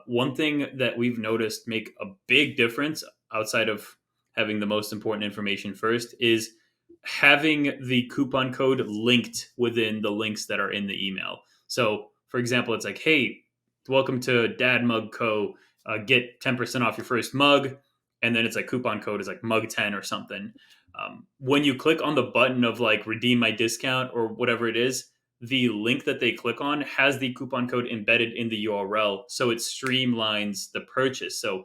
One thing that we've noticed make a big difference outside of having the most important information first is having the coupon code linked within the links that are in the email. So, for example, it's like, hey, welcome to Dad Mug Co. Get 10% off your first mug. And then it's like coupon code is like mug 10 or something. When you click on the button of like redeem my discount or whatever it is, the link that they click on has the coupon code embedded in the URL. So it streamlines the purchase. So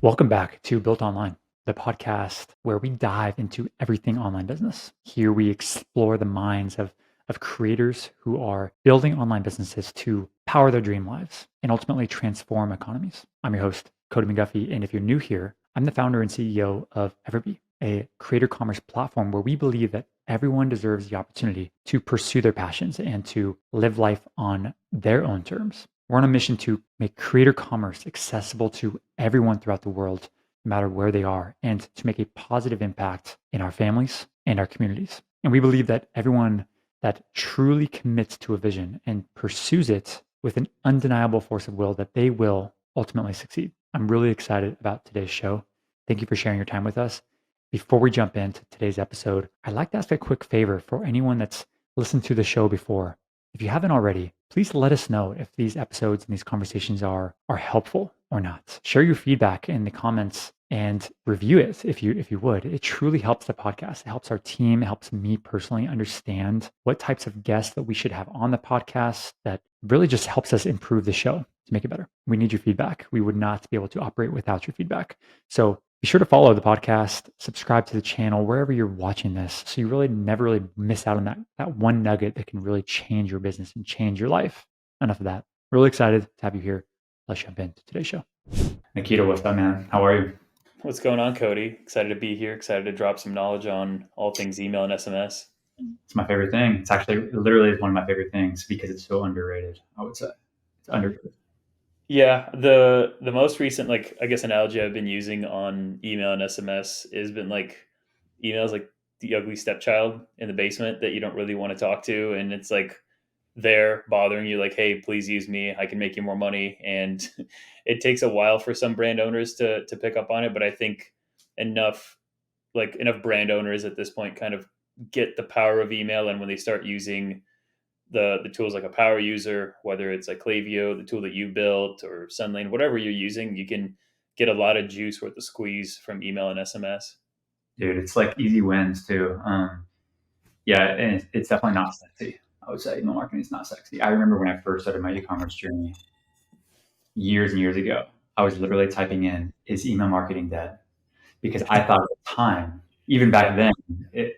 Welcome back to Built Online, the podcast where we dive into everything online business. Here we explore the minds of creators who are building online businesses to power their dream lives and ultimately transform economies. I'm your host, Cody McGuffie, and if you're new here, I'm the founder and CEO of EverBee, a creator commerce platform where we believe that everyone deserves the opportunity to pursue their passions and to live life on their own terms. We're on a mission to make creator commerce accessible to everyone throughout the world, no matter where they are, and to make a positive impact in our families and our communities. And we believe that everyone that truly commits to a vision and pursues it with an undeniable force of will, that they will ultimately succeed. I'm really excited about today's show. Thank you for sharing your time with us. Before we jump into today's episode, I'd like to ask a quick favor for anyone that's listened to the show before. If you haven't already, please let us know if these episodes and these conversations are helpful or not. Share your feedback in the comments and review it if you would. It truly helps the podcast. It helps our team. It helps me personally understand what types of guests that we should have on the podcast. That really just helps us improve the show to make it better. We need your feedback. We would not be able to operate without your feedback. So be sure to follow the podcast, subscribe to the channel wherever you're watching this, so you really never really miss out on that one nugget that can really change your business and change your life. Enough of that. Really excited to have you here. Let's jump into today's show. Nikita, what's up, man? How are you? what's going on, Cody? Excited to be here. Excited to drop some knowledge on all things email and SMS. It's my favorite thing. It's actually literally one of my favorite things because it's so underrated, I would say. It's underrated. Yeah, the most recent, like, I guess, analogy I've been using on email and SMS has been like emails like the ugly stepchild in the basement that you don't really want to talk to, and it's like they're bothering you, like, hey, please use me, I can make you more money. And it takes a while for some brand owners to pick up on it, but I think enough brand owners at this point kind of get the power of email, and when they start using the tools like a power user, whether it's like Klaviyo, the tool that you built, or Sunlane, whatever you're using, you can get a lot of juice worth of squeeze from email and SMS. Dude, it's like easy wins too. Yeah, and it's definitely not sexy. I would say email marketing is not sexy. I remember when I first started my e-commerce journey years and years ago, I was literally typing in, is email marketing dead? Because I thought at the time, even back then,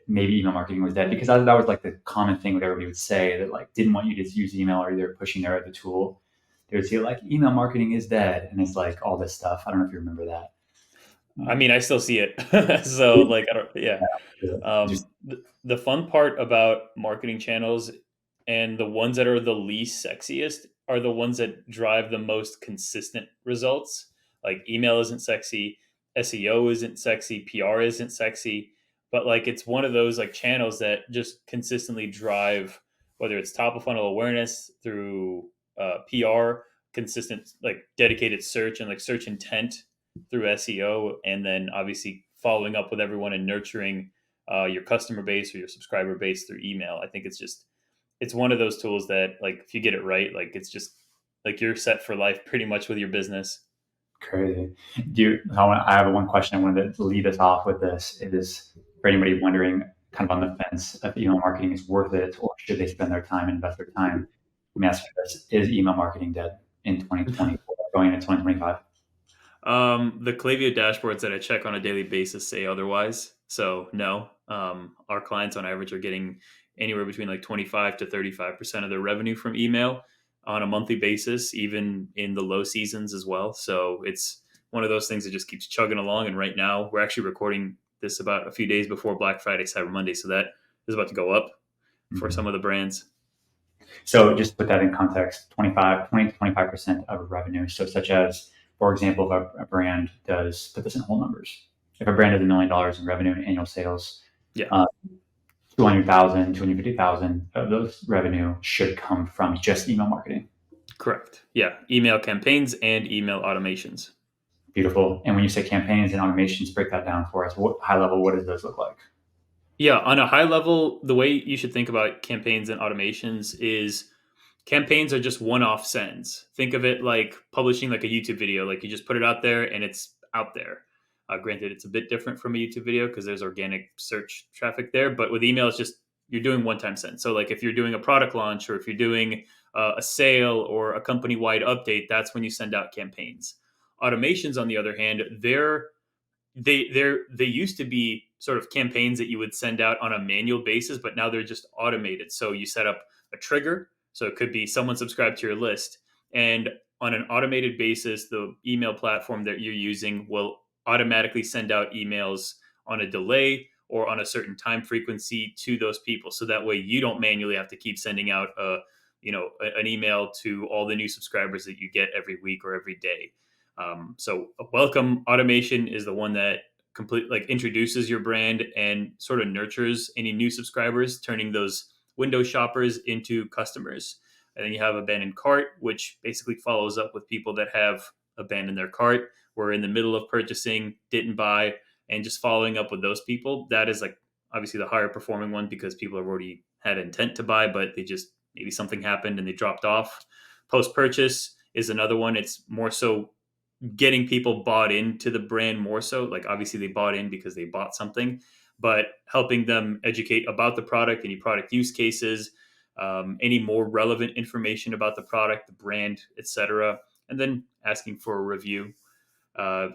maybe email marketing was dead, because that was like the common thing that everybody would say, that like didn't want you to use email, or they're pushing their other tool. They would say like email marketing is dead, and it's like all this stuff. I don't know if you remember that. I mean, I still see it. So like, I don't, yeah. Just The fun part about marketing channels, and the ones that are the least sexiest, are the ones that drive the most consistent results. Like email isn't sexy, SEO isn't sexy, PR isn't sexy, but like it's one of those like channels that just consistently drive, whether it's top of funnel awareness through PR, consistent like dedicated search and like search intent through SEO, and then obviously following up with everyone and nurturing your customer base or your subscriber base through email. I think it's one of those tools that, like, if you get it right, like it's just like you're set for life pretty much with your business. crazy. I have one question. I wanted to lead us off with this. It is for anybody wondering, kind of on the fence, if email marketing is worth it, or should they spend their time, invest their time. Let me ask you this: is email marketing dead in 2024, going into 2025? The Klaviyo dashboards that I check on a daily basis say otherwise. So no, our clients on average are getting anywhere between like 25 to 35% of their revenue from email on a monthly basis, even in the low seasons as well. So it's one of those things that just keeps chugging along. And right now we're actually recording this about a few days before Black Friday, Cyber Monday. So that is about to go up for some of the brands. So just to put that in context, 20 to 25% of revenue. So such as, for example, if a brand does, put this in whole numbers, if a brand does $1 million in revenue and annual sales, Yeah. 200,000, 250,000 of those revenue should come from just email marketing. Correct. Yeah. Email campaigns and email automations. Beautiful. And when you say campaigns and automations, break that down for us. What high level, what does those look like? Yeah. On a high level, the way you should think about campaigns and automations is campaigns are just one-off sends. Think of it like publishing like a YouTube video. Like you just put it out there and it's out there. Granted, it's a bit different from a YouTube video because there's organic search traffic there. But with email, it's just you're doing one-time send. So like if you're doing a product launch or if you're doing a sale or a company-wide update, that's when you send out campaigns. Automations, on the other hand, they used to be sort of campaigns that you would send out on a manual basis, but now they're just automated. So you set up a trigger. So it could be someone subscribed to your list, and on an automated basis, the email platform that you're using will automatically send out emails on a delay or on a certain time frequency to those people. So that way you don't manually have to keep sending out an email to all the new subscribers that you get every week or every day. So a welcome automation is the one that introduces your brand and sort of nurtures any new subscribers, turning those window shoppers into customers. And then you have abandoned cart, which basically follows up with people that have abandoned their cart, were in the middle of purchasing, didn't buy, and just following up with those people. That is like obviously the higher performing one because people have already had intent to buy, but they just maybe something happened and they dropped off. Post purchase is another one. It's more so getting people bought into the brand more so. Like obviously they bought in because they bought something, but helping them educate about the product, any product use cases, any more relevant information about the product, the brand, etc., and then asking for a review.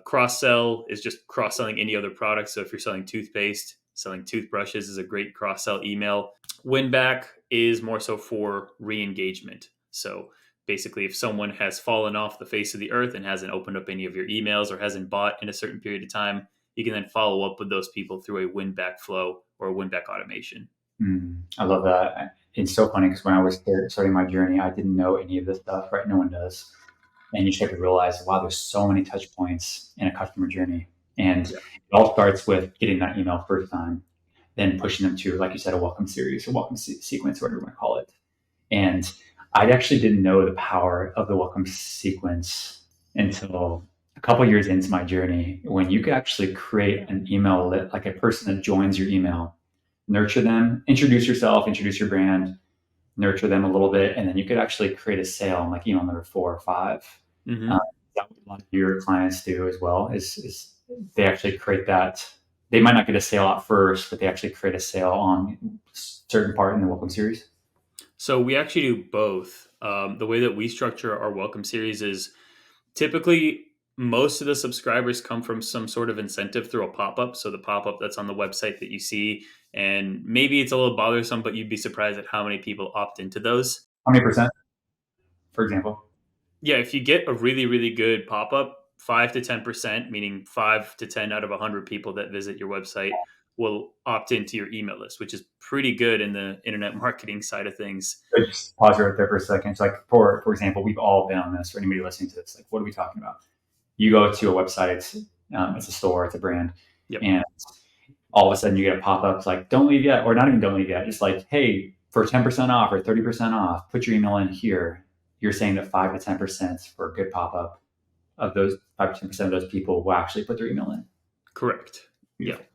Cross sell is just cross selling any other product. So if you're selling toothpaste, selling toothbrushes is a great cross sell email. Win back is more so for re engagement. So basically, if someone has fallen off the face of the earth and hasn't opened up any of your emails or hasn't bought in a certain period of time, you can then follow up with those people through a win back flow or a win back automation. I love that. It's so funny because when I was starting my journey, I didn't know any of this stuff, right? No one does. And you start to realize, wow, there's so many touch points in a customer journey. And Yeah. it all starts with getting that email first time, then pushing them to, like you said, a welcome series or welcome sequence, whatever you want to call it. And I actually didn't know the power of the welcome sequence until a couple years into my journey, when you could actually create an email like a person that joins your email, nurture them, introduce yourself, introduce your brand, nurture them a little bit, and then you could actually create a sale on like email number 4 or 5. Mm-hmm. That what a lot of your clients do as well is they actually create that. They might not get a sale out first, but they actually create a sale on a certain part in the welcome series. So we actually do both. The way that we structure our welcome series is typically most of the subscribers come from some sort of incentive through a pop-up. So the pop-up that's on the website that you see, and maybe it's a little bothersome, but you'd be surprised at how many people opt into those. How many percent, for example? Yeah, if you get a really, really good pop-up, 5 to 10%, meaning 5 to 10 out of 100 people that visit your website will opt into your email list, which is pretty good in the internet marketing side of things. Just pause right there for a second. So, like for example, we've all been on this. For anybody listening to this, like, what are we talking about? You go to a website, it's a store, it's a brand, Yep. and all of a sudden you get a pop up like, "Don't leave yet," or not even "Don't leave yet," just like, "Hey, for 10% off or 30% off, put your email in here." You're saying that 5 to 10% for a good pop up of those 5 to 10% of those people will actually put their email in. Correct. Yeah. Beautiful.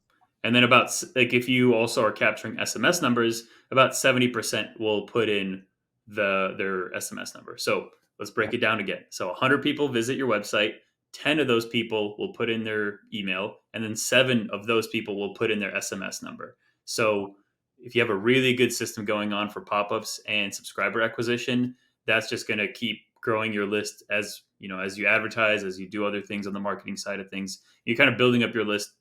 And then about like if you also are capturing SMS numbers, about 70% will put in their SMS number. So let's break it down again. So 100 people visit your website, 10 of those people will put in their email, and then 7 of those people will put in their SMS number. So if you have a really good system going on for pop-ups and subscriber acquisition, that's just going to keep growing your list as as you advertise, as you do other things on the marketing side of things. You're kind of building up your list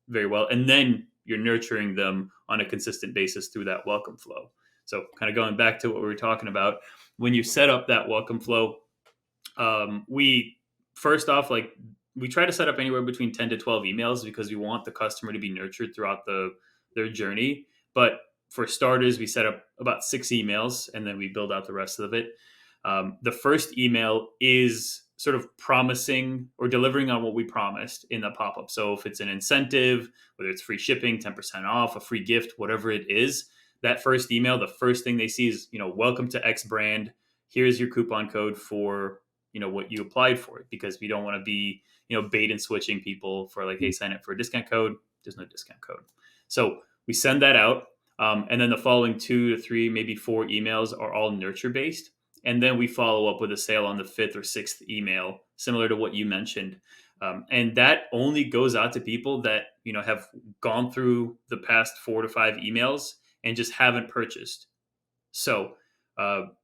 very well, and then you're nurturing them on a consistent basis through that welcome flow. So kind of going back to what we were talking about, when you set up that welcome flow, we first off, like, we try to set up anywhere between 10 to 12 emails because we want the customer to be nurtured throughout their journey. But for starters, we set up about 6 emails and then we build out the rest of it. The first email is sort of promising or delivering on what we promised in the pop-up. So if it's an incentive, whether it's free shipping, 10% off, a free gift, whatever it is, that first email, the first thing they see is, welcome to X brand. here's your coupon code for, what you applied for, because we don't want to be, bait and switching people for like, hey, sign up for a discount code. There's no discount code. So we send that out. And then the following 2 to 3, maybe 4 emails are all nurture based. And then we follow up with a sale on the 5th or 6th email, similar to what you mentioned. And that only goes out to people that, have gone through the past 4 to 5 emails and just haven't purchased. So,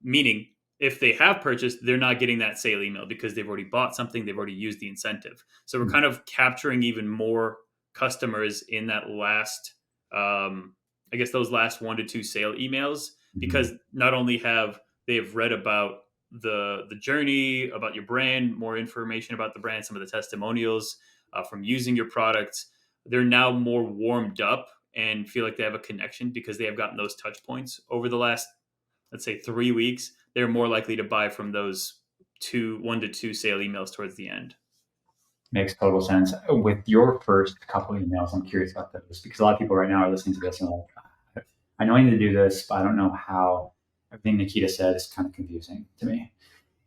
meaning if they have purchased, they're not getting that sale email because they've already bought something, they've already used the incentive. So we're kind of capturing even more customers in that last, I guess those last 1 to 2 sale emails, because not only have they have read about the journey, about your brand, more information about the brand, some of the testimonials from using your products, they're now more warmed up and feel like they have a connection because they have gotten those touch points over the last, let's say, 3 weeks. They're more likely to buy from those 1 to 2 sale emails towards the end. Makes total sense. With your first couple emails, I'm curious about those because a lot of people right now are listening to this and like, I know I need to do this, but I don't know how. Everything Nikita said is kind of confusing to me.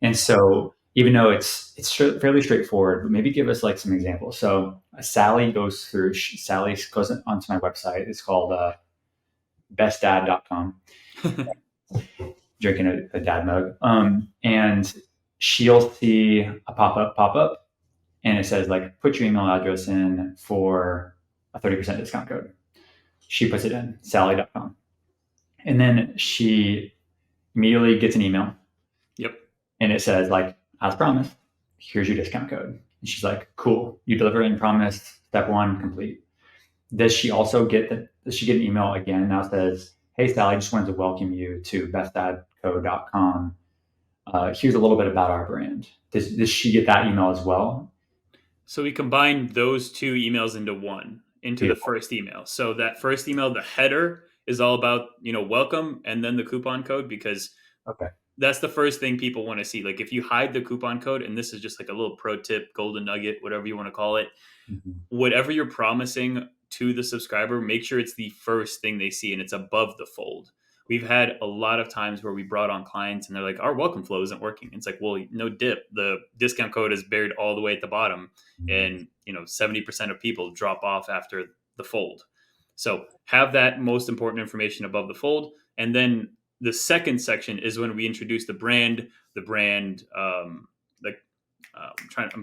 And so even though it's fairly straightforward, but maybe give us like some examples. So Sally goes onto my website. It's called bestdad.com. Drinking a dad mug. And she'll see a pop up, and it says like, put your email address in for a 30% discount code. She puts it in, sally.com. And then she immediately gets an email. Yep. And it says like, as promised, here's your discount code. And she's like, cool, you delivered and promised, step 1 complete. Does she get an email again now says, hey Sally, just wanted to welcome you to bestdadco.com. Here's a little bit about our brand. Does she get that email as well? So we combine those 2 emails into one, into the first email. So that first email, the header is all about, welcome, and then the coupon code, because that's the first thing people want to see. Like if you hide the coupon code, and this is just like a little pro tip, golden nugget, whatever you want to call it, whatever you're promising to the subscriber, make sure it's the first thing they see and it's above the fold. We've had a lot of times where we brought on clients and they're like, our welcome flow isn't working. It's like, well, no dip. The discount code is buried all the way at the bottom. And, 70% of people drop off after the fold. So have that most important information above the fold. And then the second section is when we introduce the brand, I'm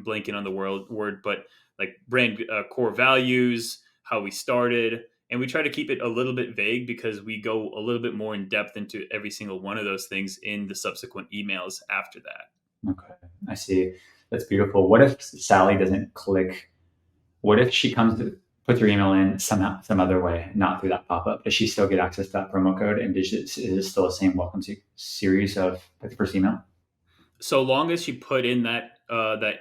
blanking on the word, but like brand core values, how we started. And we try to keep it a little bit vague because we go a little bit more in depth into every single one of those things in the subsequent emails after that. Okay, I see. That's beautiful. What if Sally doesn't click? What if she puts her email in somehow, some other way, not through that pop-up? Does she still get access to that promo code? And is it still the same welcome series of the first email? So long as she put in that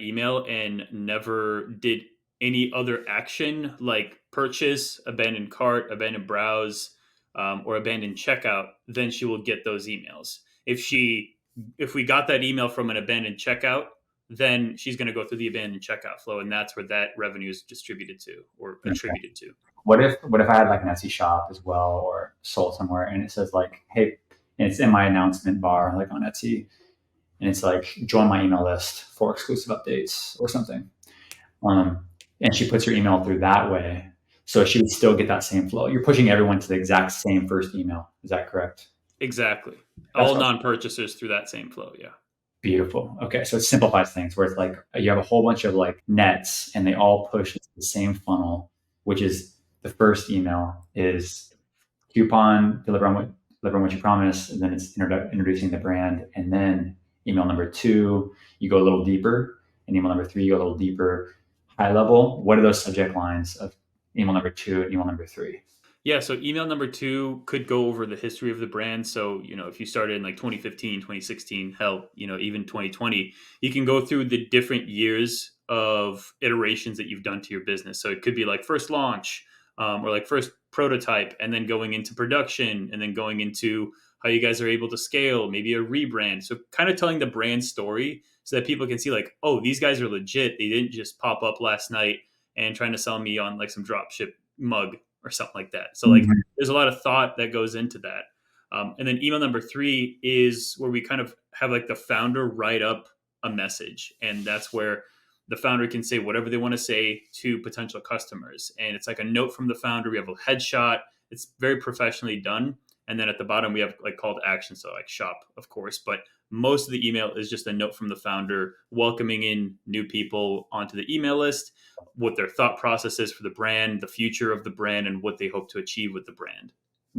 email and never did any other action like purchase, abandoned cart, abandoned browse, or abandoned checkout, then she will get those emails. If we got that email from an abandoned checkout, then she's going to go through the abandoned checkout flow, and that's where that revenue is distributed to or attributed to. What if I had like an Etsy shop as well, or sold somewhere, and it says like, hey, and it's in my announcement bar like on Etsy, and it's like, join my email list for exclusive updates or something. And she puts her email through that way. So she would still get that same flow. You're pushing everyone to the exact same first email. Is that correct? Exactly. All non-purchasers through that same flow. Yeah. Beautiful. Okay. So it simplifies things where it's like you have a whole bunch of like nets and they all push to the same funnel, which is the first email is coupon, deliver on what you promise. And then it's introducing the brand. And then email number 2, you go a little deeper. And email number 3, you go a little deeper. High level, what are those subject lines of email number 2 and email number 3? Yeah, so email number 2 could go over the history of the brand. So, if you started in like 2015, 2016, hell, even 2020, you can go through the different years of iterations that you've done to your business. So it could be like first launch, or like first prototype, and then going into production, and then going into how you guys are able to scale, maybe a rebrand. So kind of telling the brand story so that people can see like, oh, these guys are legit. They didn't just pop up last night and trying to sell me on like some dropship mug or something like that. So like there's a lot of thought that goes into that. And then email number 3 is where we kind of have like the founder write up a message. And that's where the founder can say whatever they want to say to potential customers. And it's like a note from the founder. We have a headshot. It's very professionally done. And then at the bottom, we have like call to action. So like shop, of course. But most of the email is just a note from the founder welcoming in new people onto the email list, what their thought process is for the brand, the future of the brand, and what they hope to achieve with the brand.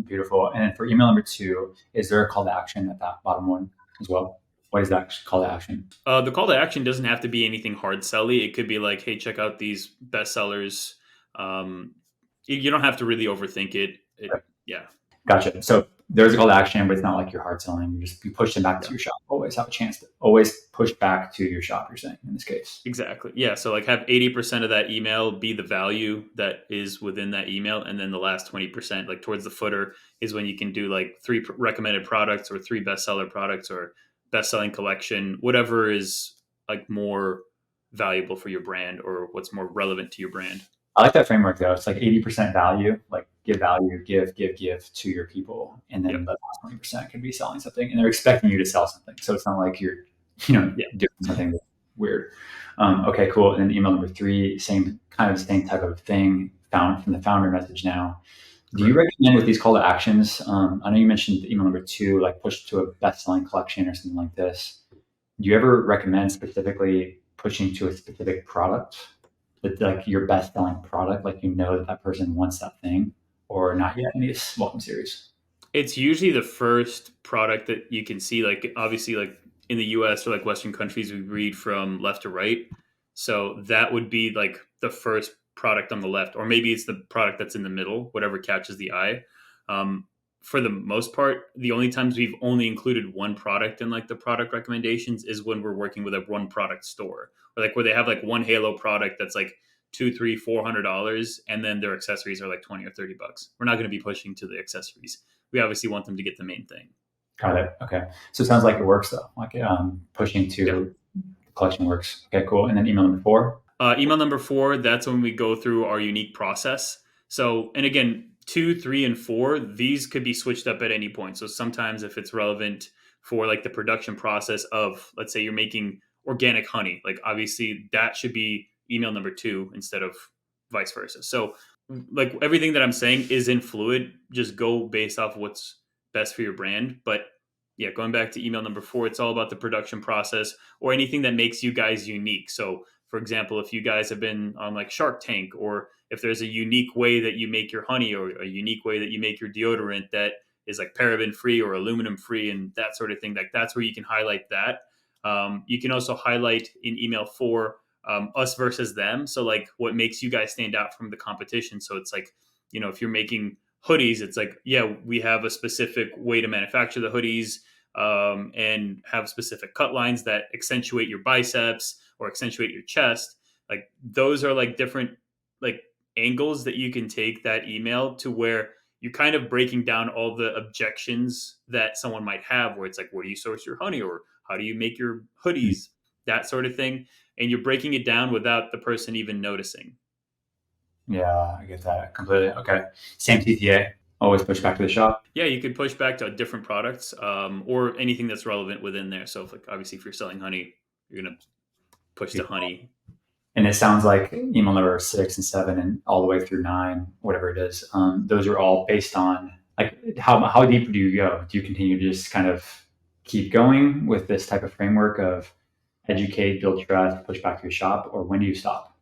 Beautiful. And then for email number 2, is there a call to action at that bottom one as well? What is that call to action? The call to action doesn't have to be anything hard selly. It could be like, hey, check out these bestsellers. You don't have to really overthink it. Right. Yeah. Gotcha. So there's a call to action, but it's not like you're hard selling. You push them back to your shop. Always have a chance to always push back to your shop, you're saying, in this case. Exactly. Yeah. So like have 80% of that email be the value that is within that email. And then the last 20%, like towards the footer, is when you can do like 3 recommended products or 3 bestseller products or best-selling collection, whatever is like more valuable for your brand or what's more relevant to your brand. I like that framework though. It's like 80% value, like give value, give to your people. And then Yep. the last 20% could be selling something. And they're expecting you to sell something. So it's not like you're, doing something weird. Okay, cool. And then email number 3, same kind of the same type of thing found from the founder message now. Do you recommend with these call to actions? I know you mentioned email number 2, like push to a best-selling collection or something like this. Do you ever recommend specifically pushing to a specific product, like your best-selling product, like that person wants that thing, or not yet in these welcome series? It's usually the first product that you can see. Like obviously, like in the U.S. or like Western countries, we read from left to right, so that would be like the first product on the left, or maybe it's the product that's in the middle, whatever catches the eye. For the most part, the only times we've only included one product in like the product recommendations is when we're working with a one product store, or like where they have like one Halo product that's like $200, $300, $400, and then their accessories are like 20 or $30. We're not going to be pushing to the accessories. We obviously want them to get the main thing. Got it. Okay. So it sounds like it works though. Like pushing to the collection works. Okay, cool. And then email number 4. Email number 4, that's when we go through our unique process. So, and again, 2, 3, and 4, these could be switched up at any point. So sometimes if it's relevant for like the production process of, let's say you're making organic honey, like obviously that should be email number 2 instead of vice versa. So like everything that I'm saying is in fluid, just go based off what's best for your brand. But yeah, going back to email number 4, it's all about the production process or anything that makes you guys unique. So for example, if you guys have been on like Shark Tank, or if there's a unique way that you make your honey or a unique way that you make your deodorant that is like paraben free or aluminum free and that sort of thing, like that's where you can highlight that. You can also highlight in email 4 us versus them. So like what makes you guys stand out from the competition. So it's like, if you're making hoodies, it's like, yeah, we have a specific way to manufacture the hoodies and have specific cut lines that accentuate your biceps or accentuate your chest. Like those are like different like angles that you can take that email to where you're kind of breaking down all the objections that someone might have, where it's like, where do you source your honey, or how do you make your hoodies, that sort of thing. And you're breaking it down without the person even noticing. Yeah, I get that completely. Okay. Same TTA. Always push back to the shop. Yeah, you could push back to different products or anything that's relevant within there. So, like obviously, if you're selling honey, you're gonna push to honey. And it sounds like email number 6 and 7 and all the way through 9, whatever it is. Those are all based on like how deep do you go? Do you continue to just kind of keep going with this type of framework of educate, build trust, push back to your shop, or when do you stop?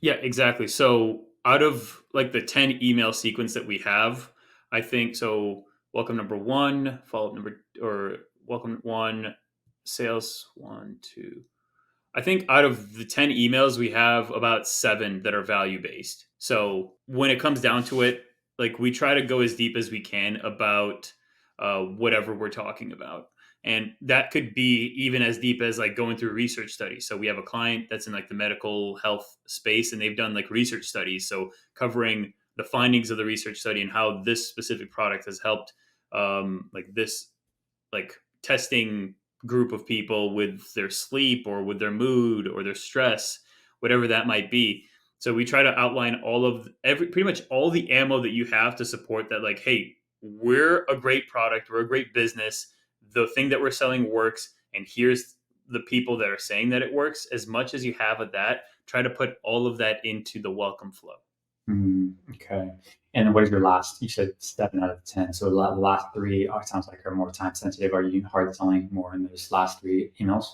Yeah, exactly. So out of like the 10 email sequence that we have, I think so. Welcome number 1, follow up number, or welcome 1, sales 1, 2. I think out of the 10 emails, we have about 7 that are value based. So when it comes down to it, like we try to go as deep as we can about whatever we're talking about. And that could be even as deep as like going through research studies. So we have a client that's in like the medical health space and they've done like research studies. So covering the findings of the research study and how this specific product has helped like this like testing group of people with their sleep or with their mood or their stress, whatever that might be. So we try to outline all of pretty much all the ammo that you have to support that, like, hey, we're a great product, we're a great business, the thing that we're selling works, and here's the people that are saying that it works. As much as you have of that, try to put all of that into the welcome flow. Okay. And what is your last? You said 7 out of 10. So the last three it sounds like are more time sensitive. Are you hard selling more in those last three emails?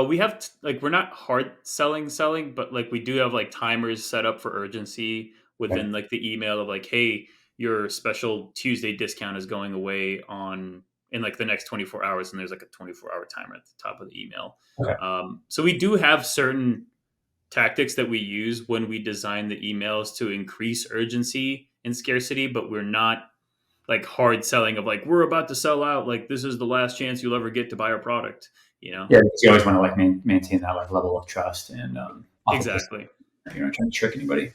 We have like we're not hard selling, but like we do have like timers set up for urgency Okay. within like the email of like, hey, your special Tuesday discount is going away on in like the next 24 hours, and there's like a 24-hour timer at the top of the email. Okay. So we do have certain tactics that we use when we design the emails to increase urgency and scarcity, but we're not like hard selling of like we're about to sell out, like this is the last chance you'll ever get to buy our product, you know. Yeah, because you always want to like maintain that like level of trust and authenticity. Exactly. You're not trying to trick anybody.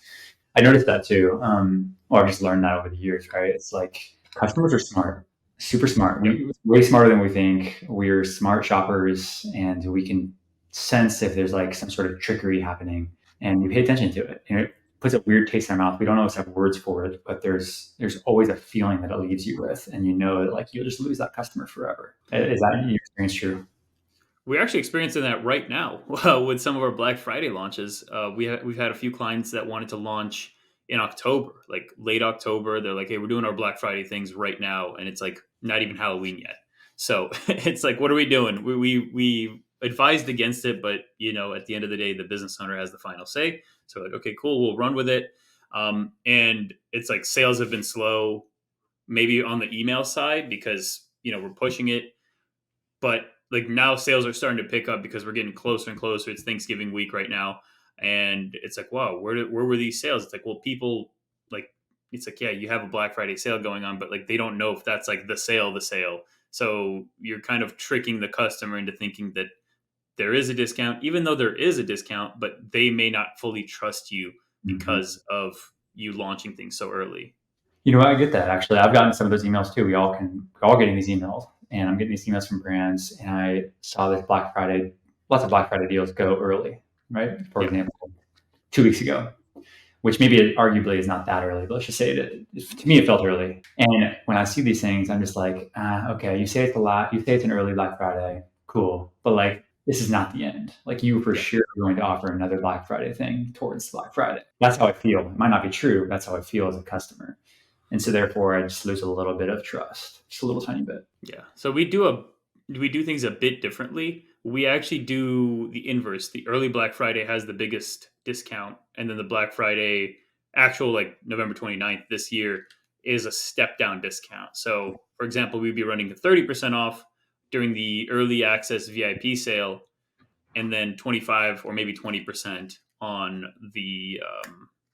I noticed that too. Or I've just learned that over the years, right? It's like customers are smart, super smart. Yep. We way smarter than we think. We're smart shoppers, and we can sense if there's like some sort of trickery happening, and we pay attention to it. And it puts a weird taste in our mouth. We don't always have words for it, but there's always a feeling that it leaves you with, and you know that like you'll just lose that customer forever. Is that in your experience true? We're actually experiencing that right now with some of our Black Friday launches. We've had a few clients that wanted to launch in October, like late October. They're like, "Hey, we're doing our Black Friday things right now," and it's like not even Halloween yet. So it's like, what are we doing? We advised against it, but at the end of the day, the business owner has the final say. So we're like, okay, cool, we'll run with it. And it's like sales have been slow, maybe on the email side because we're pushing it, but like now sales are starting to pick up because we're getting closer and closer. It's Thanksgiving week right now, and it's like, wow, where were these sales? It's like, well, people like it's like, yeah, you have a Black Friday sale going on, but like they don't know if that's like the sale. So you're kind of tricking the customer into thinking that there is a discount, even though there is a discount, but they may not fully trust you Mm-hmm. because of you launching things so early. You know what? I get that actually. I've gotten some of those emails too. We're all getting these emails, and I'm getting these emails from brands. And I saw this Black Friday, lots of Black Friday deals go early, right? For Yep. example, 2 weeks ago, which maybe it arguably is not that early, but let's just say to me it felt early. And when I see these things, I'm just like, okay, you say it's a lot, you say it's an early Black Friday, cool, but like this is not the end. Like you for Yep. sure are going to offer another Black Friday thing towards Black Friday. That's how I feel. It might not be true, but that's how I feel as a customer. And so therefore I just lose a little bit of trust, just a little tiny bit. Yeah. So we do things a bit differently. We actually do the inverse. The early Black Friday has the biggest discount, and then the Black Friday actual like November 29th this year is a step down discount. So, for example, we'd be running 30% off during the early access VIP sale, and then 25 or maybe 20% on the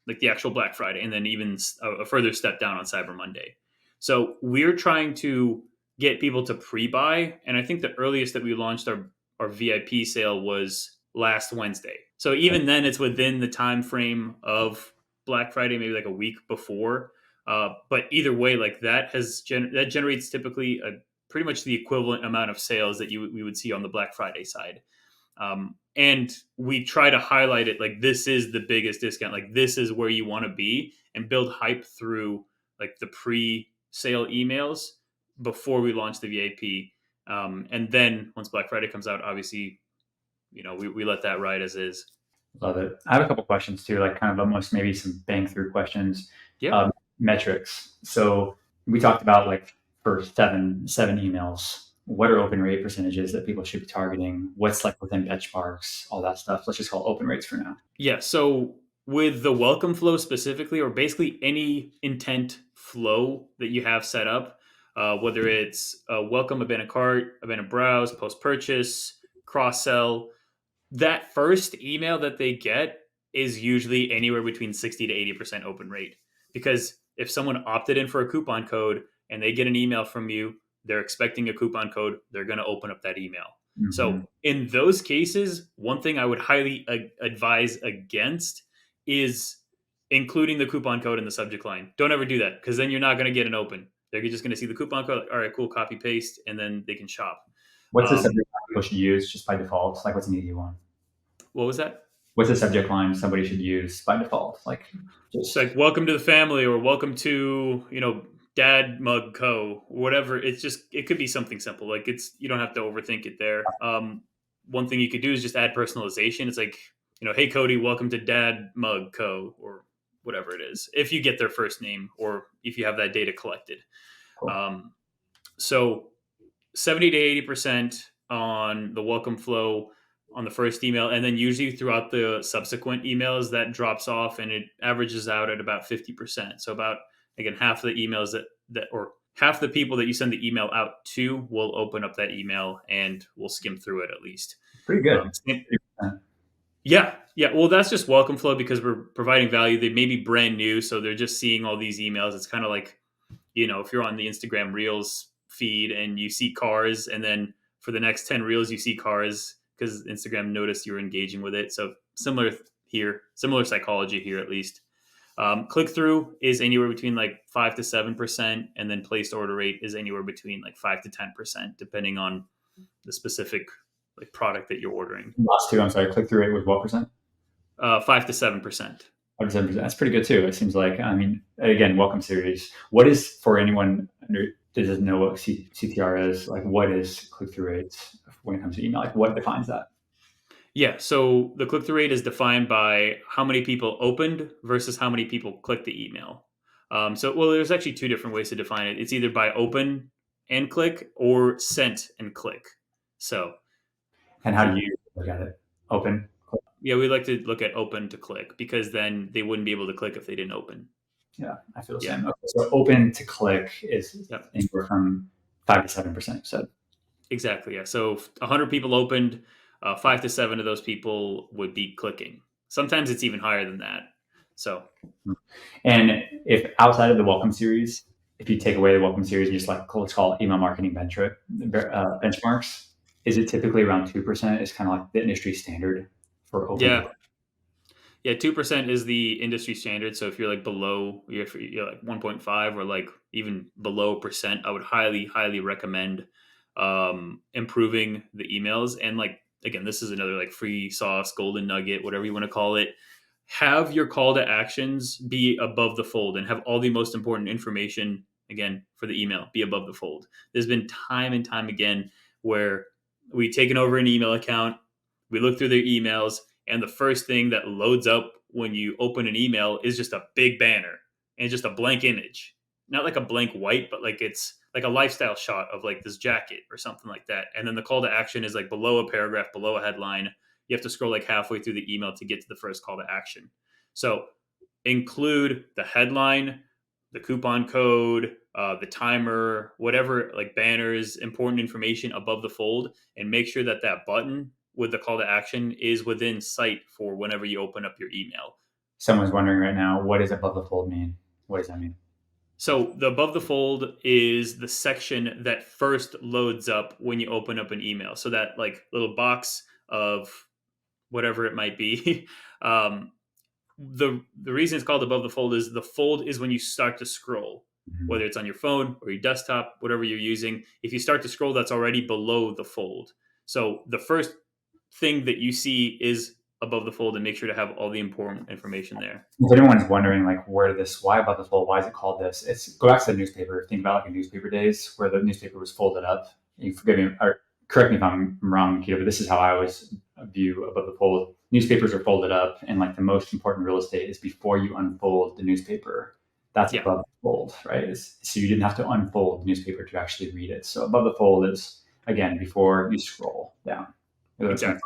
like the actual Black Friday, and then even a further step down on Cyber Monday. So we're trying to get people to pre-buy, and I think the earliest that we launched our VIP sale was last Wednesday. So even then, it's within the time frame of Black Friday, maybe like a week before. But either way, like that generates typically a pretty much the equivalent amount of sales that we would see on the Black Friday side. And we try to highlight it like this is the biggest discount, like this is where you want to be, and build hype through like the pre-sale emails before we launch the VIP. And then once Black Friday comes out, obviously, we let that ride as is. Love it. I have a couple questions too, like kind of almost maybe some bang through questions. Yep. Metrics. So we talked about like for seven emails, what are open rate percentages that people should be targeting? What's like within benchmarks, all that stuff. Let's just call it open rates for now. Yeah. So with the welcome flow specifically, or basically any intent flow that you have set up, whether it's a welcome, abandoned cart, abandoned browse, post purchase, cross sell, that first email that they get is usually anywhere between 60 to 80% open rate. Because if someone opted in for a coupon code and they get an email from you, they're expecting a coupon code, they're going to open up that email. Mm-hmm. So in those cases, one thing I would highly advise against is including the coupon code in the subject line. Don't ever do that because then you're not going to get an open. They're just going to see the coupon code. All right, cool, copy paste, and then they can shop. What's the Um, subject line people should use just by default? Like what's an easy one? what was that? What's the subject line somebody should use by default? Like It's just like welcome to the family, or welcome to Dad Mug Co. Whatever. It could be something simple. Like you don't have to overthink it there. One thing you could do is just add personalization. It's like, hey Cody, welcome to Dad Mug Co. or whatever it is. If you get their first name or if you have that data collected. Cool. So 70 to 80% on the welcome flow on the first email, and then usually throughout the subsequent emails that drops off and it averages out at about 50%. So about, again, half the emails or half the people that you send the email out to will open up that email and will skim through it at least. Pretty good. Yeah. Well, that's just welcome flow because we're providing value. They may be brand new, so they're just seeing all these emails. It's kind of like, if you're on the Instagram Reels feed and you see cars, and then for the next 10 Reels, you see cars because Instagram noticed you were engaging with it. So similar psychology here, at least. Click through is anywhere between like 5 to 7%, and then placed order rate is anywhere between like 5 to 10%, depending on the specific like product that you're ordering. Last two, I'm sorry, click through rate was what percent? 5 to 7%. 7%. That's pretty good too. It seems like, again, welcome series. What is, for anyone that doesn't know what CTR is, like what is click-through rates when it comes to email? Like what defines that? Yeah, so the click-through rate is defined by how many people opened versus how many people clicked the email. There's actually two different ways to define it. It's either by open and click or sent and click. So, and how do you look at it? Open? Yeah, we like to look at open to click because then they wouldn't be able to click if they didn't open. Yeah, I feel the same. Okay, so open to click is anywhere from 5 to 7%. So exactly, yeah. So 100 people opened, 5 to 7 of those people would be clicking. Sometimes it's even higher than that. So, and if outside of the welcome series, if you take away the welcome series and just like let's call it email marketing benchmarks, is it typically around 2%? Is kind of like the industry standard for open? Yeah, 2% is the industry standard. So if you're like below, you're like 1.5 or like even below percent, I would highly, highly recommend improving the emails. And like, again, this is another like free sauce, golden nugget, whatever you want to call it. Have your call to actions be above the fold and have all the most important information, again, for the email be above the fold. There's been time and time again where we've taken over an email account, we look through their emails, and the first thing that loads up when you open an email is just a big banner and just a blank image. Not like a blank white, but like it's like a lifestyle shot of like this jacket or something like that. And then the call to action is like below a paragraph, below a headline. You have to scroll like halfway through the email to get to the first call to action. So include the headline, the coupon code, the timer, whatever, like banners, important information above the fold, and make sure that that button with the call to action is within sight for whenever you open up your email. Someone's wondering right now, what does above the fold mean? What does that mean? So the above the fold is the section that first loads up when you open up an email. So that like little box of whatever it might be. The reason it's called above the fold is when you start to scroll, whether it's on your phone or your desktop, whatever you're using. If you start to scroll, that's already below the fold. So the first thing that you see is above the fold, and make sure to have all the important information there. If anyone's wondering, like, why above the fold? Why is it called this? It's go back to the newspaper. Think about like a newspaper days where the newspaper was folded up. You forgive me or correct me if I'm wrong, Nikita, but this is how I always view above the fold. Newspapers are folded up, and like the most important real estate is before you unfold the newspaper. That's above the fold, right? So you didn't have to unfold the newspaper to actually read it. So above the fold is again before you scroll down. Exactly.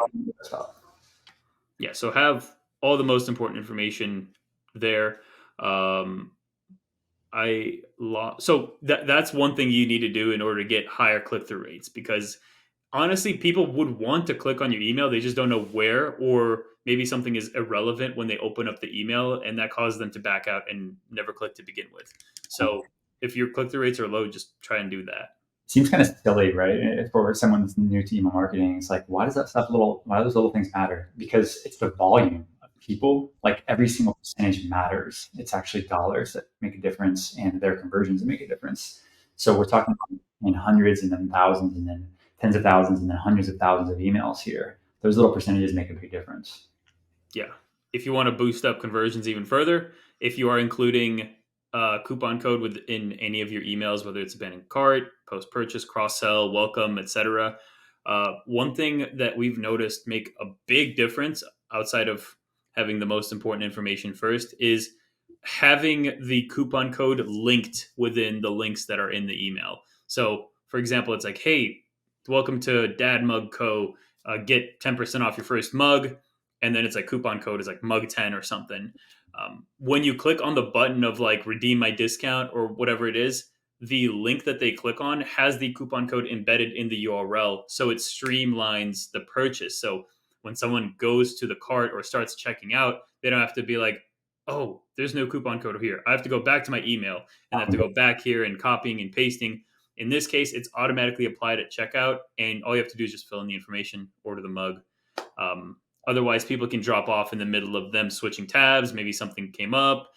Yeah, so have all the most important information there. So that's one thing you need to do in order to get higher click-through rates, because honestly, people would want to click on your email. They just don't know where, or maybe something is irrelevant when they open up the email, and that causes them to back out and never click to begin with. So if your click-through rates are low, just try and do that. Seems kind of silly, right? For someone that's new to email marketing, it's like, why do those little things matter? Because it's the volume of people. Like every single percentage matters. It's actually dollars that make a difference, and their conversions that make a difference. So we're talking in hundreds and then thousands and then tens of thousands and then hundreds of thousands of emails here. Those little percentages make a big difference. Yeah. If you want to boost up conversions even further, if you are including coupon code within any of your emails, whether it's abandoned cart, post purchase, cross sell, welcome, etc. One thing that we've noticed make a big difference outside of having the most important information first is having the coupon code linked within the links that are in the email. So, for example, it's like, hey, welcome to Dad Mug Co. Get 10% off your first mug. And then it's like coupon code is like mug 10 or something. When you click on the button of like redeem my discount or whatever it is, the link that they click on has the coupon code embedded in the URL. So it streamlines the purchase. So when someone goes to the cart or starts checking out, they don't have to be like, oh, there's no coupon code here. I have to go back to my email and I have to go back here and copying and pasting. In this case, it's automatically applied at checkout, and all you have to do is just fill in the information, order the mug. Otherwise, people can drop off in the middle of them switching tabs. Maybe something came up.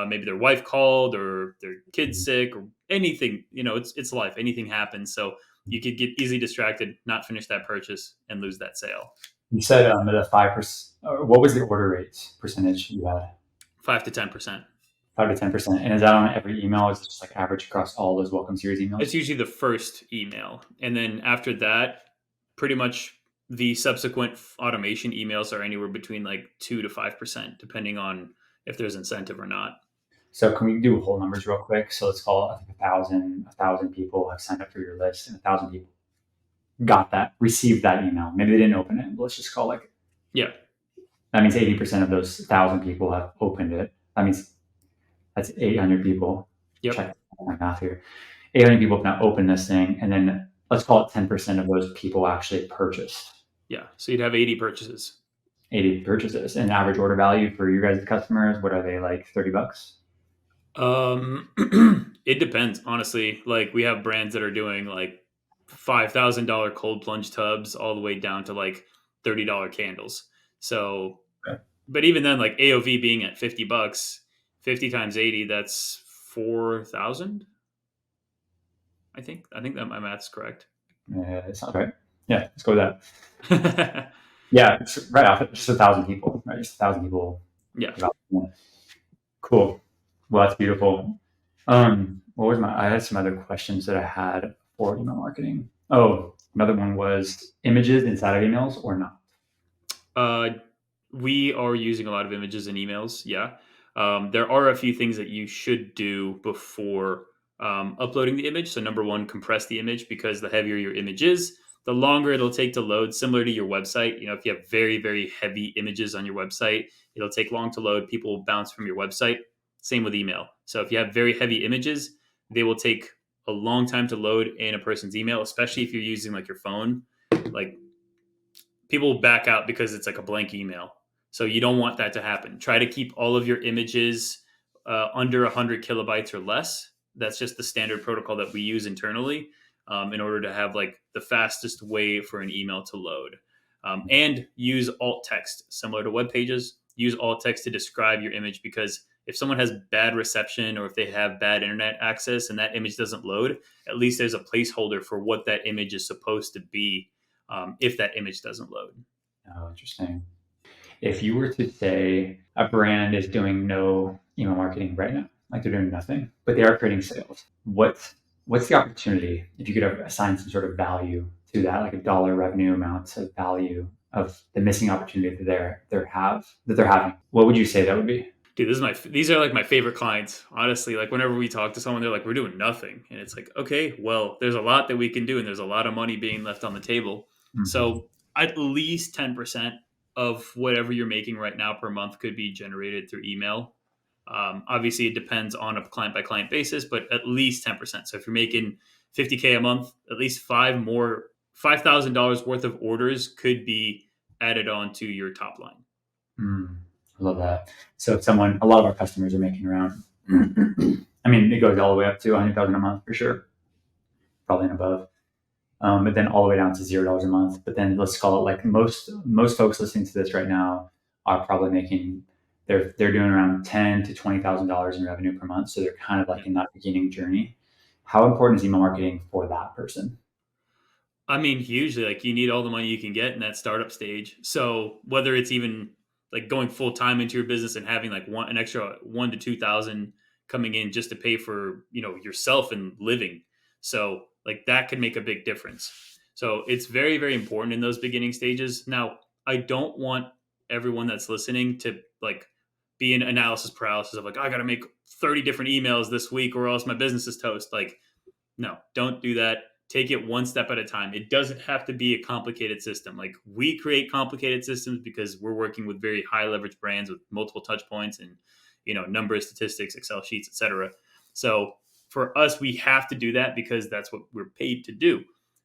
Maybe their wife called or their kid's sick or anything. It's life. Anything happens. So you could get easily distracted, not finish that purchase, and lose that sale. You said the 5%. What was the order rate percentage you had? 5 to 10%. 5 to 10%. And is that on every email? Is it just like average across all those welcome series emails? It's usually the first email, and then after that, pretty much the subsequent automation emails are anywhere between like 2 to 5%, depending on if there's incentive or not. So can we do whole numbers real quick? So let's call it, I think, 1,000 people have signed up for your list, and 1,000 people received that email. Maybe they didn't open it, but let's just call like, Yeah. that means 80% of those 1,000 people have opened it. That means that's 800 people. Yep. Check my math here. 800 people have now opened this thing, and then let's call it 10% of those people actually purchased. Yeah. So you'd have 80 purchases. 80 purchases. And average order value for your guys' customers, what are they, like $30? It depends, honestly. Like we have brands that are doing like $5,000 cold plunge tubs all the way down to like $30 candles. So, okay. But even then, like AOV being at $50, 50 times 80, that's 4,000. I think that my math's correct. It sounds right. Yeah, let's go with that. Yeah, it's right off. Just 1,000 people, right? Just 1,000 people. Yeah. Cool. Well, that's beautiful. I had some other questions that I had for email marketing. Oh, another one was images inside of emails or not? We are using a lot of images in emails. Yeah. There are a few things that you should do before uploading the image. So number one, compress the image, because the heavier your image is, the longer it'll take to load, similar to your website. If you have very, very heavy images on your website, it'll take long to load. People will bounce from your website. Same with email. So if you have very heavy images, they will take a long time to load in a person's email, especially if you're using like your phone. Like people will back out because it's like a blank email. So you don't want that to happen. Try to keep all of your images under 100 kilobytes or less. That's just the standard protocol that we use internally in order to have like the fastest way for an email to load. And use alt text, similar to web pages. Use alt text to describe your image, because if someone has bad reception or if they have bad internet access and that image doesn't load, at least there's a placeholder for what that image is supposed to be if that image doesn't load. Oh, interesting. If you were to say a brand is doing no email marketing right now, like they're doing nothing, but they are creating sales, what's the opportunity if you could assign some sort of value to that, like a dollar revenue amount of value of the missing opportunity that they're having? What would you say that would be? Dude, these are like my favorite clients. Honestly, like whenever we talk to someone, they're like, we're doing nothing. And it's like, okay, well, there's a lot that we can do and there's a lot of money being left on the table. Mm-hmm. So at least 10% of whatever you're making right now per month could be generated through email. Obviously, it depends on a client by client basis, but at least 10%. So if you're making $50K a month, at least $5,000 worth of orders could be added on to your top line. I love that. So a lot of our customers are making around, I mean, it goes all the way up to 100,000 a month for sure, probably and above. But then all the way down to $0 a month. But then let's call it like most folks listening to this right now are probably making, they're doing around $10,000 to $20,000 in revenue per month. So they're kind of like in that beginning journey. How important is email marketing for that person? I mean, hugely. Like you need all the money you can get in that startup stage. So whether it's even like going full time into your business and having like an extra 1,000 to 2,000 coming in just to pay for, yourself and living. So like that could make a big difference. So it's very, very important in those beginning stages. Now, I don't want everyone that's listening to like be in analysis paralysis of like, I got to make 30 different emails this week or else my business is toast. Like, no, don't do that. Take it one step at a time. It doesn't have to be a complicated system. Like we create complicated systems because we're working with very high leverage brands with multiple touch points and, number of statistics, Excel sheets, etc. So for us, we have to do that because that's what we're paid to do.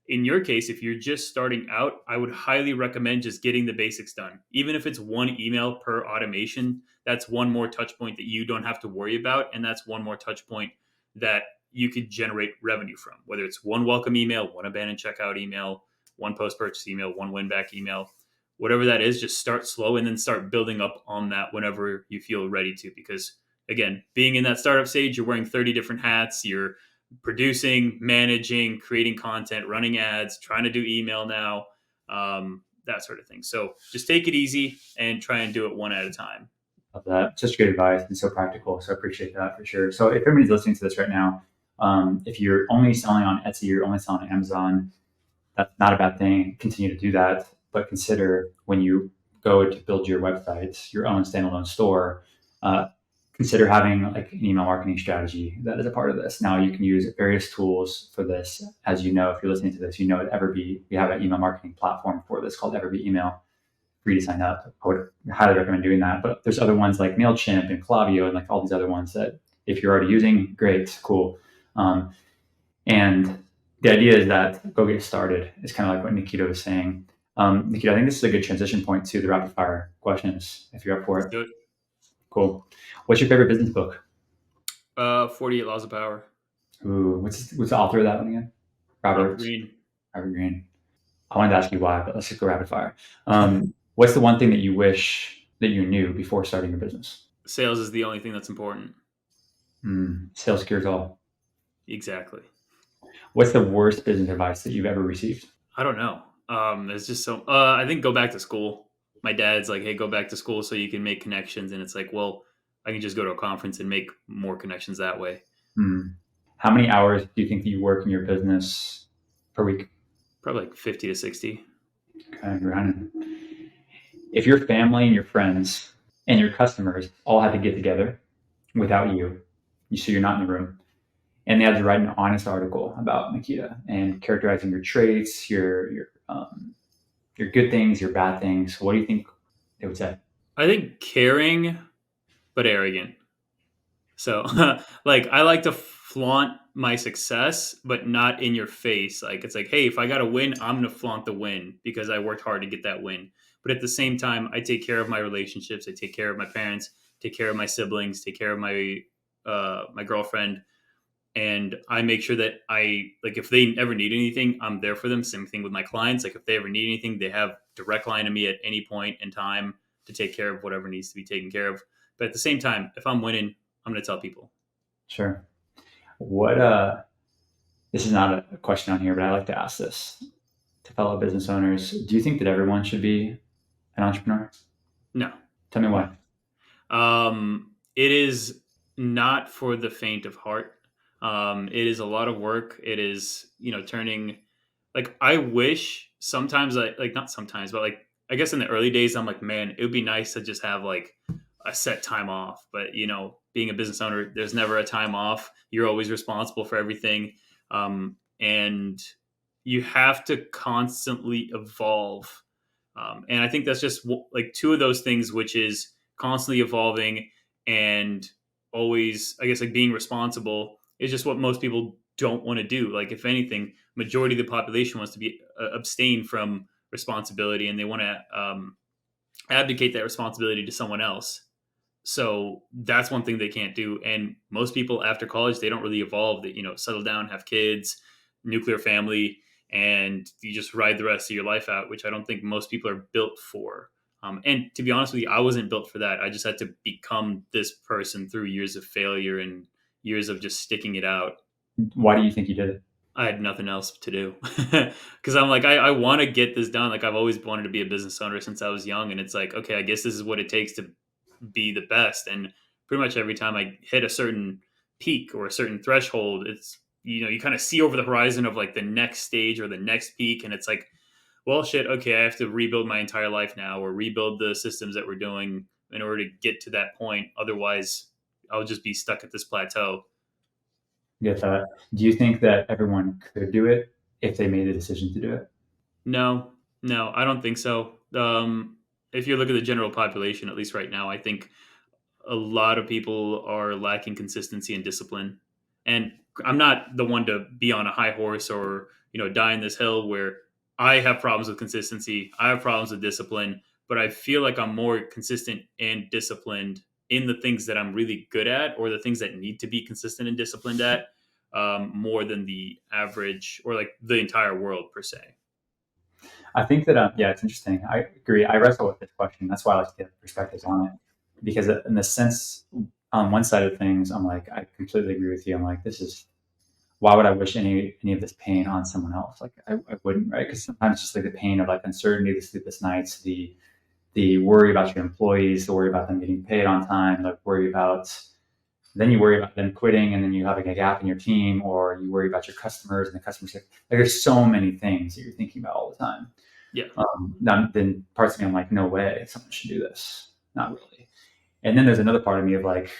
In your case, if you're just starting out, I would highly recommend just getting the basics done. Even if it's one email per automation, that's one more touch point that you don't have to worry about. And that's one more touch point that you could generate revenue from, whether it's one welcome email, one abandoned checkout email, one post purchase email, one win back email, whatever that is. Just start slow and then start building up on that whenever you feel ready to. Because again, being in that startup stage, you're wearing 30 different hats. You're producing, managing, creating content, running ads, trying to do email now, that sort of thing. So just take it easy and try and do it one at a time. Love that. Such great advice and so practical. So I appreciate that for sure. So if everybody's listening to this right now, if you're only selling on Etsy, you're only selling on Amazon, that's not a bad thing. Continue to do that. But consider when you go to build your website, your own standalone store, consider having like an email marketing strategy that is a part of this. Now you can use various tools for this. As you know, if you're listening to this, you know at EverBee, we have an email marketing platform for this called EverBee Email. Free to sign up. I would highly recommend doing that. But there's other ones like MailChimp and Klaviyo and like all these other ones that if you're already using, great, cool. And the idea is that go get started. It's kind of like what Nikita was saying. Nikita, I think this is a good transition point to the rapid fire questions, if you're up for Let's it. do it. Cool. What's your favorite business book? 48 Laws of Power. Ooh, what's the author of that one again? Robert Greene. Robert Greene. I wanted to ask you why, but let's just go rapid fire. What's the one thing that you wish that you knew before starting your business? Sales is the only thing that's important. Sales cures all. Exactly. What's the worst business advice that you've ever received? I don't know. There's just so. I think go back to school. My dad's like, "Hey, go back to school so you can make connections," and it's like, well, I can just go to a conference and make more connections that way. How many hours do you think that you work in your business per week? Probably like 50 to 60. Okay, if your family and your friends and your customers all had to get together without you, so you're not in the room, and they had to write an honest article about Nikita and characterizing your traits, your good things, your bad things, what do you think they would say? I think caring, but arrogant. So, like, I like to flaunt my success, but not in your face. Like, it's like, hey, if I got a win, I'm going to flaunt the win because I worked hard to get that win. But at the same time, I take care of my relationships. I take care of my parents, take care of my siblings, take care of my girlfriend, and I make sure that like if they ever need anything, I'm there for them. Same thing with my clients. Like if they ever need anything, they have direct line to me at any point in time to take care of whatever needs to be taken care of. But at the same time, if I'm winning, I'm going to tell people. Sure. What this is not a question on here, but I like to ask this to fellow business owners. Do you think that everyone should be an entrepreneur? No. Tell me why. It is not for the faint of heart. It is a lot of work. It is, turning, like, I wish sometimes, not sometimes, but like, I guess in the early days, I'm like, man, it would be nice to just have like a set time off. But, being a business owner, there's never a time off. You're always responsible for everything. And you have to constantly evolve. And I think that's just like two of those things, which is constantly evolving and always, I guess, like being responsible is just what most people don't want to do. Like, if anything, majority of the population wants to be abstain from responsibility, and they want to abdicate that responsibility to someone else. So that's one thing they can't do. And most people after college, they don't really evolve. That settle down, have kids, nuclear family, and you just ride the rest of your life out, which I don't think most people are built for. And to be honest with you, I wasn't built for that. I just had to become this person through years of failure and years of just sticking it out. Why do you think you did it? I had nothing else to do because I'm like, I want to get this done. Like, I've always wanted to be a business owner since I was young. And it's like, okay, I guess this is what it takes to be the best. And pretty much every time I hit a certain peak or a certain threshold, it's, you kind of see over the horizon of like the next stage or the next peak, and it's like, well, shit, okay, I have to rebuild my entire life now, or rebuild the systems that we're doing in order to get to that point. Otherwise, I'll just be stuck at this plateau. Get that? Do you think that everyone could do it if they made the decision to do it? No, no, I don't think so. If you look at the general population, at least right now, I think a lot of people are lacking consistency and discipline. And I'm not the one to be on a high horse or, die in this hill where I have problems with consistency. I have problems with discipline, but I feel like I'm more consistent and disciplined in the things that I'm really good at, or the things that need to be consistent and disciplined at, more than the average or like the entire world per se. I think that, yeah, it's interesting. I agree. I wrestle with this question. That's why I like to get perspectives on it. Because in the sense, on one side of things, I'm like, I completely agree with you. I'm like, this is, why would I wish any of this pain on someone else? Like, I wouldn't, right? Because sometimes just like the pain of like uncertainty, the sleepless nights, the worry about your employees, the worry about them getting paid on time, the worry about, then you worry about them quitting, and then you having a gap in your team, or you worry about your customers and the customers. Like, there's so many things that you're thinking about all the time. Yeah. Then parts of me, I'm like, no way, someone should do this. Not really. And then there's another part of me of like,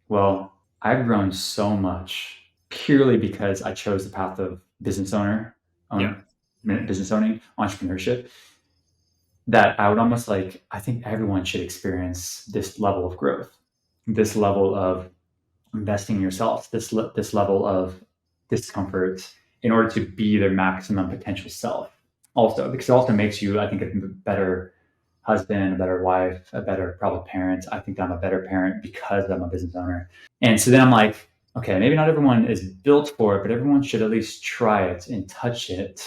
well, I've grown so much purely because I chose the path of Yeah. business owning, entrepreneurship, that I would almost like, I think everyone should experience this level of growth, this level of investing in yourself, this level of discomfort in order to be their maximum potential self. Also, because it also makes you, I think, a better husband, a better wife, a better probably parent. I think I'm a better parent because I'm a business owner. And so then I'm like, okay, maybe not everyone is built for it, but everyone should at least try it and touch it.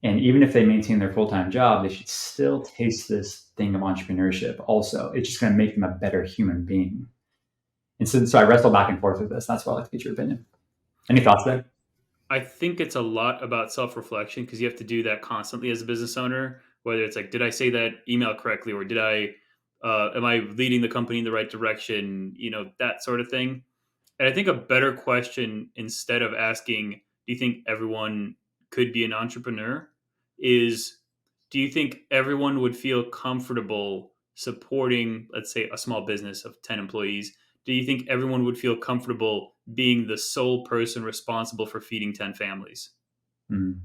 And even if they maintain their full time job, they should still taste this thing of entrepreneurship also. It's just going to make them a better human being. And so I wrestle back and forth with this. That's why I like to get your opinion. Any thoughts there? I think it's a lot about self reflection, because you have to do that constantly as a business owner. Whether it's like, did I say that email correctly, or am I leading the company in the right direction? That sort of thing. And I think a better question, instead of asking, do you think everyone could be an entrepreneur, is, do you think everyone would feel comfortable supporting, let's say, a small business of 10 employees? Do you think everyone would feel comfortable being the sole person responsible for feeding 10 families? Mm.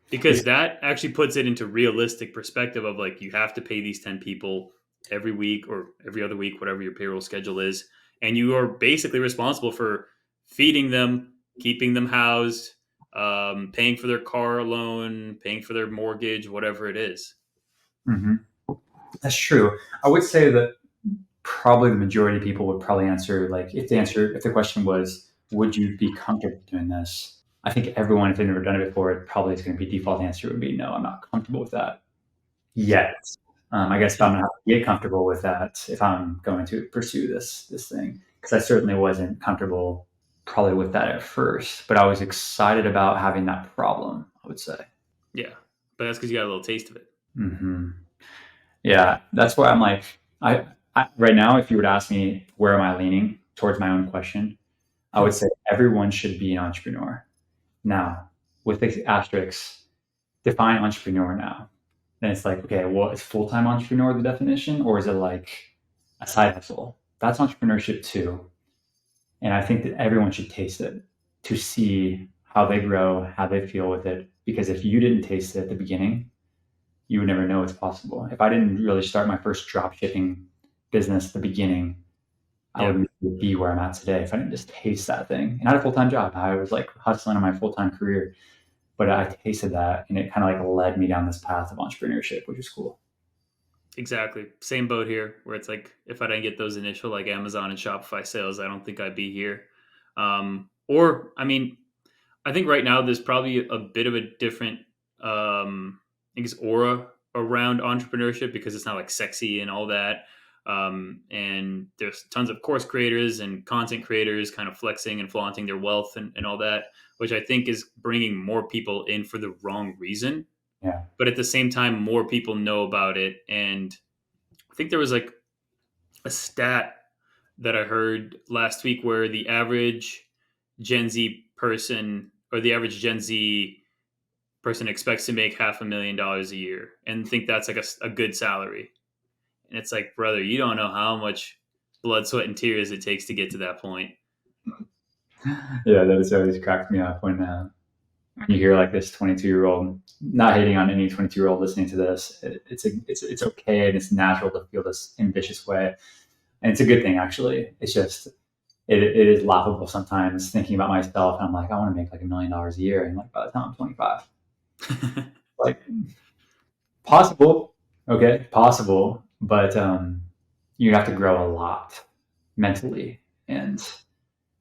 It's Because that actually puts it into realistic perspective of like, you have to pay these 10 people every week or every other week, whatever your payroll schedule is. And you are basically responsible for feeding them, keeping them housed, paying for their car loan, paying for their mortgage, whatever it is. mm-hmm. That's true. I would say that probably the majority of people would probably answer, like, if the question was, would you be comfortable doing this? I think everyone, if they've never done it before, it probably is going to be default answer would be no, I'm not comfortable with that yet. I guess if I'm Yeah. going to have to get comfortable with that, if I'm going to pursue this thing, because I certainly wasn't comfortable probably with that at first, but I was excited about having that problem, I would say. Yeah. But that's because you got a little taste of it. Hmm. Yeah, that's why I'm like, right now, if you were to ask me where am I leaning towards my own question, I would say everyone should be an entrepreneur. Now, with the asterisks, define entrepreneur now. Then it's like, okay, well, is full time entrepreneur the definition, or is it like a side hustle? That's entrepreneurship too. And I think that everyone should taste it to see how they grow, how they feel with it. Because if you didn't taste it at the beginning, you would never know it's possible. If I didn't really start my first drop shipping business at the beginning, I Yeah. would be where I'm at today if I didn't just taste that thing. And I had a full time job. I was like hustling on my full time career, but I tasted that and it kind of like led me down this path of entrepreneurship, which is cool. Exactly. Same boat here, where it's like, if I didn't get those initial like Amazon and Shopify sales, I don't think I'd be here. Or, I mean, I think right now there's probably a bit of a different, I guess, aura around entrepreneurship, because it's not like sexy and all that. And there's tons of course creators and content creators kind of flexing and flaunting their wealth and all that, which I think is bringing more people in for the wrong reason. Yeah. But at the same time, more people know about it. And I think there was like a stat. that I heard last week where the average Gen Z person or the average Gen Z person expects to make $500,000 a year and think that's like a good salary. And it's like, brother, you don't know how much blood, sweat, and tears it takes to get to that point. Yeah, that has always cracked me up when you hear like this 22-year-old, not hating on any 22-year-old listening to this. It's okay and it's natural to feel this ambitious way, and it's a good thing actually. It's just it is laughable sometimes thinking about myself, and I'm like, I want to make like $1 million a year, and like by the time I'm 25, like possible, okay, possible, but you have to grow a lot mentally, and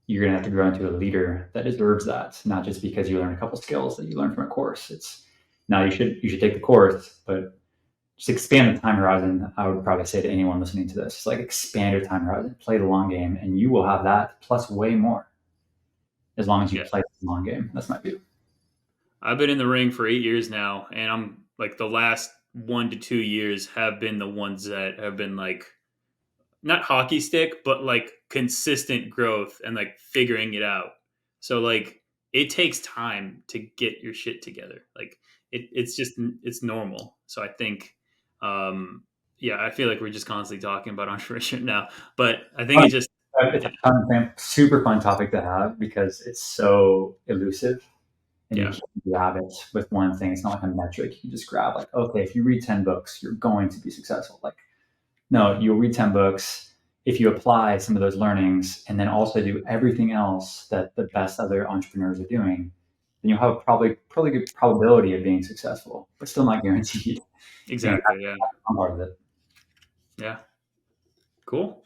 you're gonna have to grow into a leader that deserves that, not just because you learn a couple skills that you learn from a course. It's now you should take the course, but just expand the time horizon. I would probably say to anyone listening to this, like expand your time horizon, play the long game, and you will have that plus way more as long as you Yeah. play the long game. That's my view. I've been in the ring for 8 years now, and I'm like the last 1 to 2 years have been the ones that have been like not hockey stick, but like consistent growth and like figuring it out. So like it takes time to get your shit together. Like it's just it's normal. So I think, yeah, I feel like we're just constantly talking about entrepreneurship now, but I think Fun. it's just It's a super fun topic to have because it's so elusive and you yeah, can't grab it with one thing. It's not like a metric. You just grab like, okay, if you read 10 books, you're going to be successful. Like, no, you'll read 10 books if you apply some of those learnings and then also do everything else that the best other entrepreneurs are doing, then you'll have a probably good probability of being successful, but still not guaranteed. And exactly. that's Yeah, part of it. yeah, cool.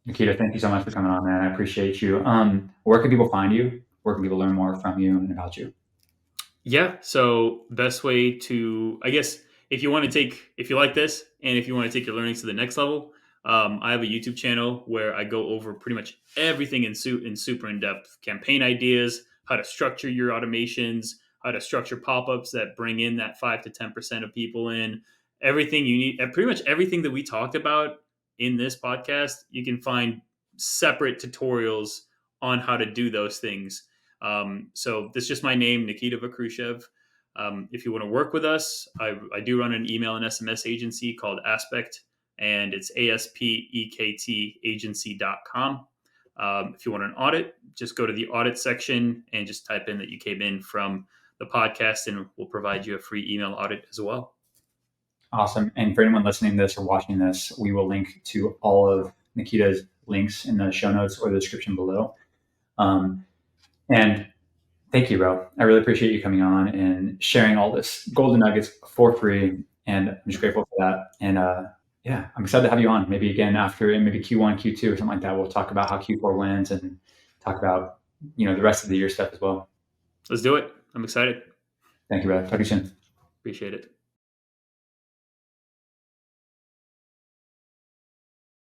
Nikita, thank you so much for coming on, man. I appreciate you. Where can people find you? Where can people learn more from you and about you? Yeah. So best way to, I guess, if you want to take, if you like this, and if you want to take your learnings to the next level, I have a YouTube channel where I go over pretty much everything in super in depth campaign ideas, how to structure your automations, how to structure pop ups that bring in that 5 to 10% of people in, everything you need, and pretty much everything that we talked about in this podcast. You can find separate tutorials on how to do those things. So this is just my name, Nikita Vakhrushev. If you want to work with us, I do run an email and SMS agency called Aspect, and it's ASPEKT agency.com. If you want an audit, just go to the audit section and just type in that you came in from the podcast, and we'll provide you a free email audit as well. Awesome. And for anyone listening to this or watching this, we will link to all of Nikita's links in the show notes or the description below. And thank you, bro. I really appreciate you coming on and sharing all this golden nuggets for free. And I'm just grateful for that. And yeah, I'm excited to have you on. Maybe again after maybe Q1, Q2 or something like that. We'll talk about how Q4 went and talk about the rest of the year stuff as well. Let's do it. I'm excited. Thank you, brother. Talk to you soon. Appreciate it.